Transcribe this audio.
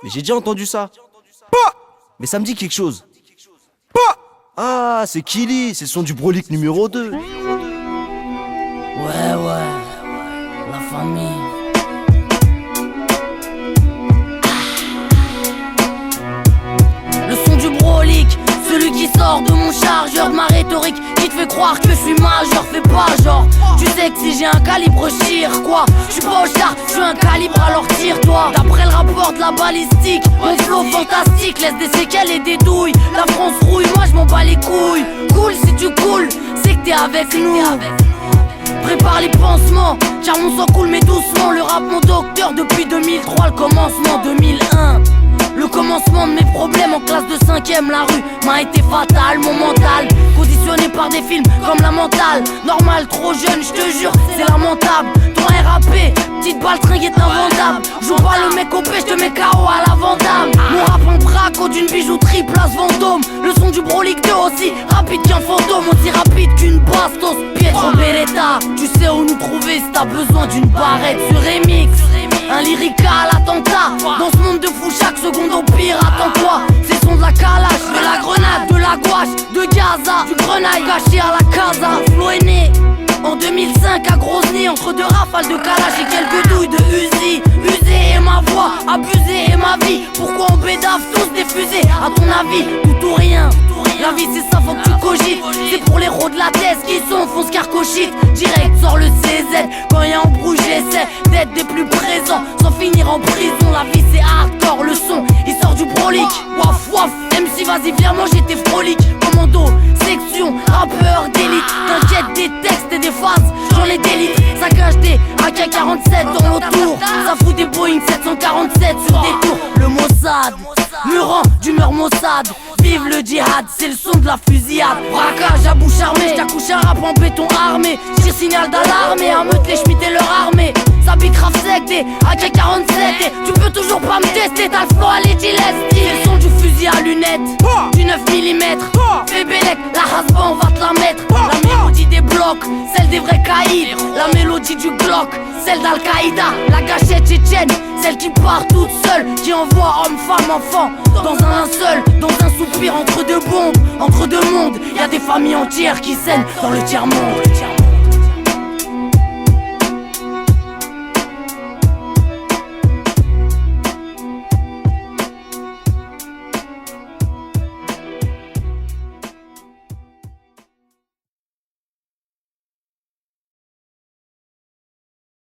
Mais j'ai déjà entendu ça. Mais ça me dit quelque chose. Ah, c'est Killy, c'est le son du Brolic numéro 2. Ouais, la famille. Le son du Brolic, celui qui sort de mon chargeur, de ma rhétorique, qui te fait croire que je suis majeur. Fais pas genre, tu sais que si j'ai un calibre, je tire quoi. Je suis pas au char, je suis un calibre, alors tire-toi. D'après le rapport de la balistique, mon flow fantastique laisse des séquelles et des douilles. La France rouille, moi je m'en bats les couilles. Cool si tu coules, c'est que t'es avec nous. Prépare les pansements, car mon sang coule mais doucement. Le rap mon docteur depuis 2003, le commencement 2001. Le commencement de mes problèmes en classe de 5ème. La rue m'a été fatale, mon mental conditionné par des films comme La Mentale. Normal, trop jeune, je te jure, c'est lamentable. Ton RAP, petite balle tringue est invendable. Joue pas le mec au pêche, je te mets KO à la Vandame. Mon rap en braco d'une bijouterie place Vendôme. Le son du Brolic 2 aussi rapide qu'un fantôme, aussi rapide qu'une bastos. Pietro Beretta, tu sais où nous trouver si t'as besoin d'une barrette sur remix. Un lyrical attentat, dans ce monde de fou chaque seconde au pire, attends-toi. C'est son de la calache, de la grenade, de la gouache, de Gaza, du grenaille caché à la casa. Flo est né en 2005 à Grozny, entre deux rafales de Kalash et quelques douilles de Uzi. Usé est ma voix, abusé est ma vie. Pourquoi on bédave tous des fusées, à ton avis, ou rien? La vie c'est ça, faut que tu cogites. C'est pour les héros de la thèse qui sont fonce carcochite. Direct sort le CZ, quand y'a embrouille j'essaie d'être des plus présents sans finir en prison. La vie c'est hardcore, le son il sort du Brolic. Waf waf, MC vas-y viens manger tes froliques. Commando, section, rappeur d'élite. T'inquiète des textes et des phases, j'en ai des litres. Ça cache des AK-47 dans l'autour. Ça fout des Boeing 747 sur des tours. Le Mossad me rend d'humeur maussade. Vive le djihad, c'est le son de la fusillade. Braquage à bouche armée, j't'accouche un rap en béton armé. J'tire signal d'alarme et meute les schmitt et leur armée. Ça pique rap sec des AK-47 et tu peux toujours pas me tester. T'as le flow à l'étileste. C'est le son du fusil à lunettes, du 9 mm. Fais Bélec, la hasba on va te la mettre. La mélodie des blocs, celle des vrais caïds. La mélodie du Glock, celle d'Al-Qaïda. La gâchette tchétchène, celle qui part toute seule, qui envoie homme, femme, enfant dans un linceul, dans un soupir entre deux bombes, entre deux mondes. Y'a des familles entières qui saignent dans le tiers-monde.